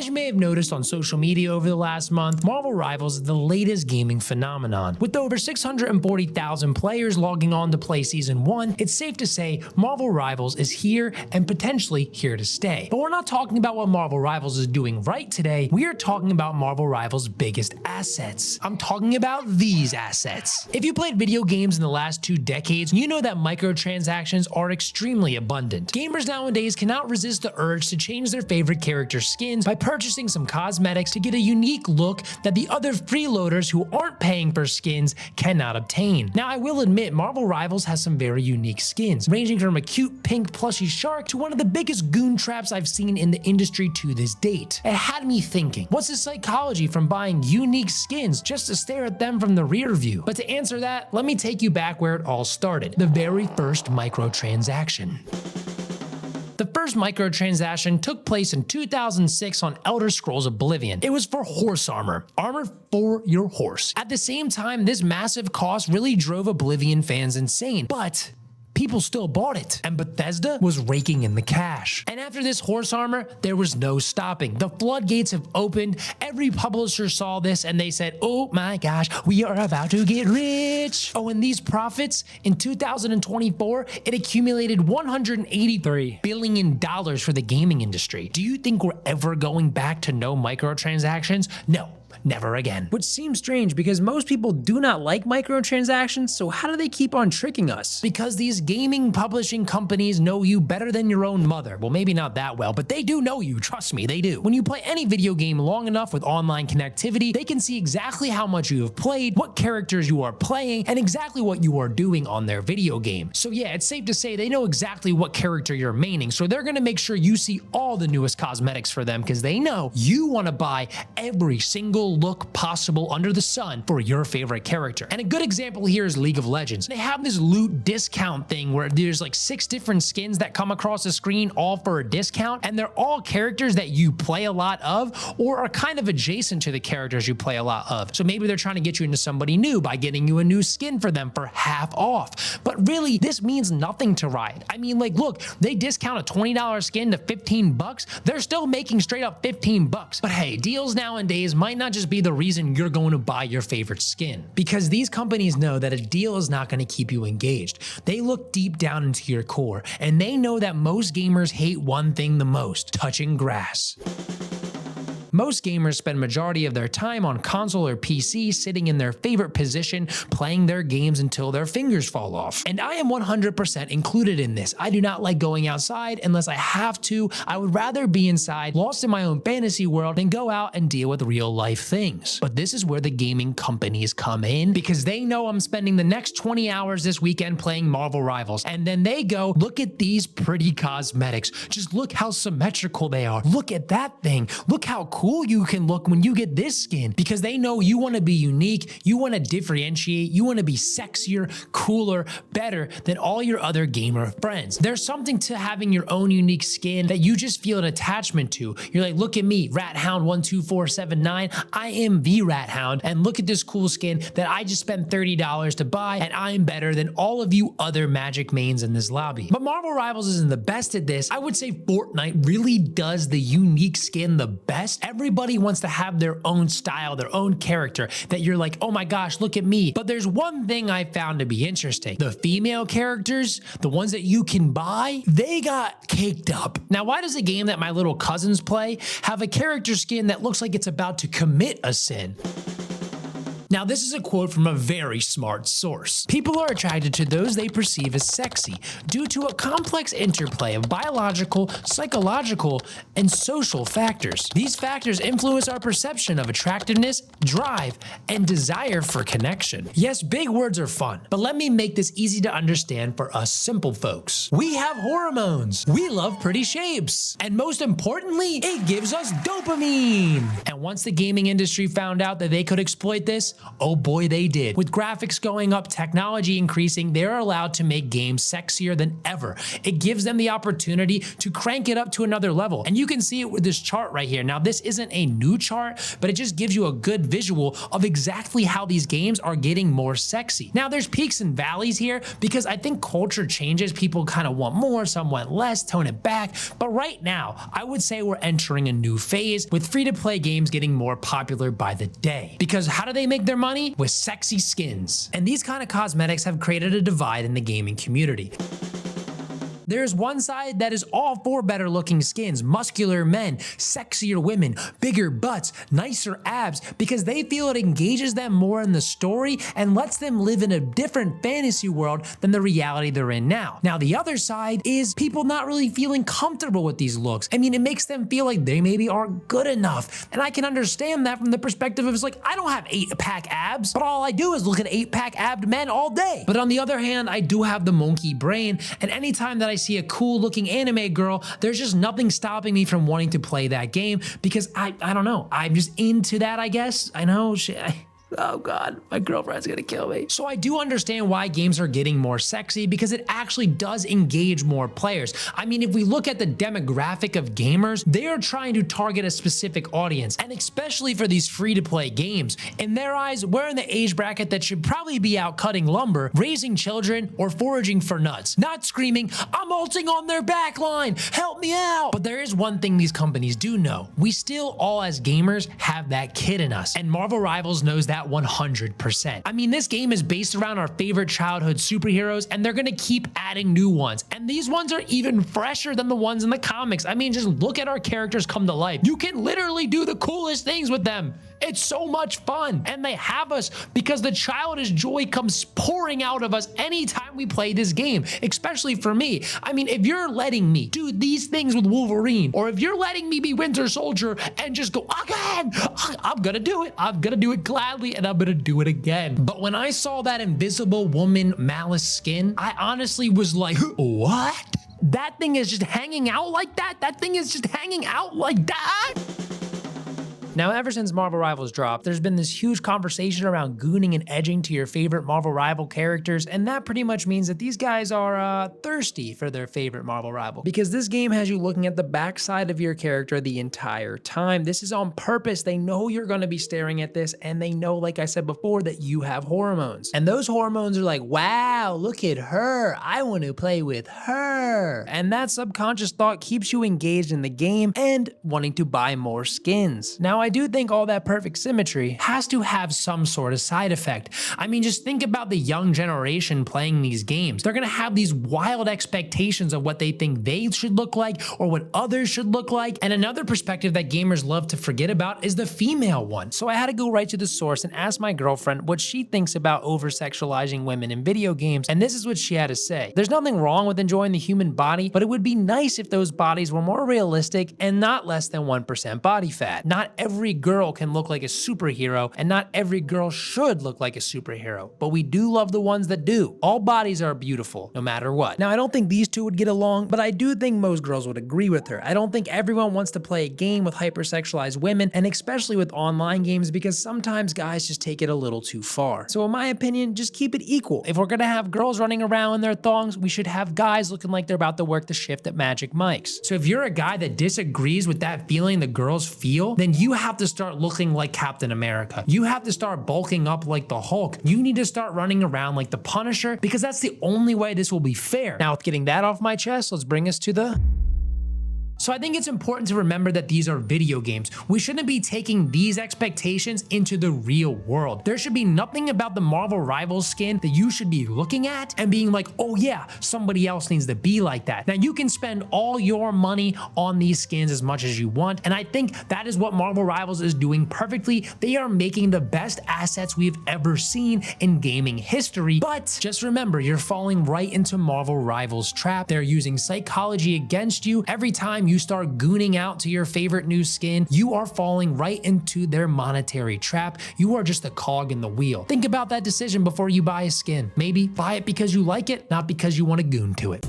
As you may have noticed on social media over the last month, Marvel Rivals is the latest gaming phenomenon. With over 640,000 players logging on to play Season 1, it's safe to say Marvel Rivals is here and potentially here to stay. But we're not talking about what Marvel Rivals is doing right today, we are talking about Marvel Rivals' biggest assets. I'm talking about these assets. If you played video games in the last 2 decades, you know that microtransactions are extremely abundant. Gamers nowadays cannot resist the urge to change their favorite character skins by purchasing some cosmetics to get a unique look that the other freeloaders who aren't paying for skins cannot obtain. Now, I will admit Marvel Rivals has some very unique skins, ranging from a cute pink plushy shark to one of the biggest goon traps I've seen in the industry to this date. It had me thinking, what's the psychology from buying unique skins just to stare at them from the rear view? But to answer that, let me take you back where it all started, the very first microtransaction. The first microtransaction took place in 2006 on Elder Scrolls Oblivion. It was for horse armor for your horse. At the same time, this massive cost really drove Oblivion fans insane, but people still bought it, and Bethesda was raking in the cash. And after this horse armor, there was no stopping. The floodgates have opened, every publisher saw this, and they said, oh my gosh, we are about to get rich. Oh, and these profits, in 2024, it accumulated $183 billion for the gaming industry. Do you think we're ever going back to no microtransactions? No. Never again. Which seems strange because most people do not like microtransactions, so how do they keep on tricking us? Because these gaming publishing companies know you better than your own mother. Well, maybe not that well, but they do know you, trust me, they do. When you play any video game long enough with online connectivity, they can see exactly how much you have played, what characters you are playing, and exactly what you are doing on their video game. So yeah, it's safe to say they know exactly what character you're maining, so they're gonna make sure you see all the newest cosmetics for them because they know you wanna buy every single look possible under the sun for your favorite character. And a good example here is League of Legends. They have this loot discount thing where there's like 6 different skins that come across the screen all for a discount, and they're all characters that you play a lot of or are kind of adjacent to the characters you play a lot of. So maybe they're trying to get you into somebody new by getting you a new skin for them for half off. But really, this means nothing to Riot. I mean, like, look, they discount a $20 skin to 15 bucks. They're still making straight up 15 bucks. But hey, deals nowadays might not just be the reason you're going to buy your favorite skin, because these companies know that a deal is not going to keep you engaged. They look deep down into your core, and they know that most gamers hate one thing the most: touching grass. Most gamers spend majority of their time on console or PC sitting in their favorite position playing their games until their fingers fall off. And I am 100% included in this. I do not like going outside unless I have to. I would rather be inside, lost in my own fantasy world, than go out and deal with real life things. But this is where the gaming companies come in, because they know I'm spending the next 20 hours this weekend playing Marvel Rivals. And then they go, look at these pretty cosmetics. Just look how symmetrical they are. Look at that thing. Look how cool you can look when you get this skin, because they know you want to be unique, you want to differentiate, you want to be sexier, cooler, better than all your other gamer friends. There's something to having your own unique skin that you just feel an attachment to. You're like, look at me, RatHound12479, I am the RatHound, and look at this cool skin that I just spent $30 to buy, and I'm better than all of you other Magic mains in this lobby. But Marvel Rivals isn't the best at this. I would say Fortnite really does the unique skin the best. Everybody wants to have their own style, their own character that you're like, oh my gosh, look at me. But there's one thing I found to be interesting. The female characters, the ones that you can buy, they got caked up. Now, why does a game that my little cousins play have a character skin that looks like it's about to commit a sin? Now, this is a quote from a very smart source. People are attracted to those they perceive as sexy due to a complex interplay of biological, psychological, and social factors. These factors influence our perception of attractiveness, drive, and desire for connection. Yes, big words are fun, but let me make this easy to understand for us simple folks. We have hormones. We love pretty shapes. And most importantly, it gives us dopamine. And once the gaming industry found out that they could exploit this, this? Oh boy, they did. With graphics going up, technology increasing, they're allowed to make games sexier than ever. It gives them the opportunity to crank it up to another level. And you can see it with this chart right here. Now, this isn't a new chart, but it just gives you a good visual of exactly how these games are getting more sexy. Now, there's peaks and valleys here because I think culture changes. People kind of want more, some want less, tone it back. But right now, I would say we're entering a new phase with free-to-play games getting more popular by the day. Because how do they make their money? With sexy skins. And these kind of cosmetics have created a divide in the gaming community. There's one side that is all for better looking skins, muscular men, sexier women, bigger butts, nicer abs, because they feel it engages them more in the story and lets them live in a different fantasy world than the reality they're in now. Now, the other side is people not really feeling comfortable with these looks. I mean, it makes them feel like they maybe aren't good enough. And I can understand that from the perspective of, it's like, I don't have 8-pack abs, but all I do is look at 8-pack abbed men all day. But on the other hand, I do have the monkey brain, and anytime that I see a cool looking anime girl, there's just nothing stopping me from wanting to play that game because I don't know, I'm just into that, I guess. I know, oh God, my girlfriend's gonna kill me. So I do understand why games are getting more sexy because it actually does engage more players. I mean, if we look at the demographic of gamers, they are trying to target a specific audience, and especially for these free-to-play games. In their eyes, we're in the age bracket that should probably be out cutting lumber, raising children, or foraging for nuts, not screaming, I'm ulting on their backline, help me out. But there is one thing these companies do know. We still all as gamers have that kid in us, and Marvel Rivals knows that 100%. I mean, this game is based around our favorite childhood superheroes, and they're gonna keep adding new ones. And these ones are even fresher than the ones in the comics. I mean, just look at our characters come to life. You can literally do the coolest things with them. It's so much fun. And they have us because the childish joy comes pouring out of us anytime we play this game, especially for me. I mean, if you're letting me do these things with Wolverine, or if you're letting me be Winter Soldier and just go, again, I'm gonna do it. I'm gonna do it gladly, and I'm gonna do it again. But when I saw that Invisible Woman Malice skin, I honestly was like, what? That thing is just hanging out like that? That thing is just hanging out like that? Now, ever since Marvel Rivals dropped, there's been this huge conversation around gooning and edging to your favorite Marvel Rival characters, and that pretty much means that these guys are thirsty for their favorite Marvel Rival, because this game has you looking at the backside of your character the entire time. This is on purpose. They know you're going to be staring at this, and they know, like I said before, that you have hormones. And those hormones are like, wow, look at her. I want to play with her. And that subconscious thought keeps you engaged in the game and wanting to buy more skins. Now, I do think all that perfect symmetry has to have some sort of side effect. I mean, just think about the young generation playing these games. They're gonna have these wild expectations of what they think they should look like or what others should look like. And another perspective that gamers love to forget about is the female one. So I had to go right to the source and ask my girlfriend what she thinks about over-sexualizing women in video games, and this is what she had to say. There's nothing wrong with enjoying the human body, but it would be nice if those bodies were more realistic and not less than 1% body fat. Not every girl can look like a superhero, and not every girl should look like a superhero, but we do love the ones that do. All bodies are beautiful, no matter what. Now, I don't think these two would get along, but I do think most girls would agree with her. I don't think everyone wants to play a game with hypersexualized women, and especially with online games, because sometimes guys just take it a little too far. So in my opinion, just keep it equal. If we're gonna have girls running around in their thongs, we should have guys looking like they're about to work the shift at Magic Mike's. So if you're a guy that disagrees with that feeling the girls feel, then you have to start looking like Captain America. You have to start bulking up like the Hulk. You need to start running around like the Punisher, because that's the only way this will be fair. Now, with getting that off my chest, let's bring us to the... So I think it's important to remember that these are video games. We shouldn't be taking these expectations into the real world. There should be nothing about the Marvel Rivals skin that you should be looking at and being like, oh yeah, somebody else needs to be like that. Now, you can spend all your money on these skins as much as you want, and I think that is what Marvel Rivals is doing perfectly. They are making the best assets we've ever seen in gaming history, but just remember, you're falling right into Marvel Rivals' trap. They're using psychology against you. Every time you start gooning out to your favorite new skin, you are falling right into their monetary trap. You are just a cog in the wheel. Think about that decision before you buy a skin. Maybe buy it because you like it, not because you want to goon to it.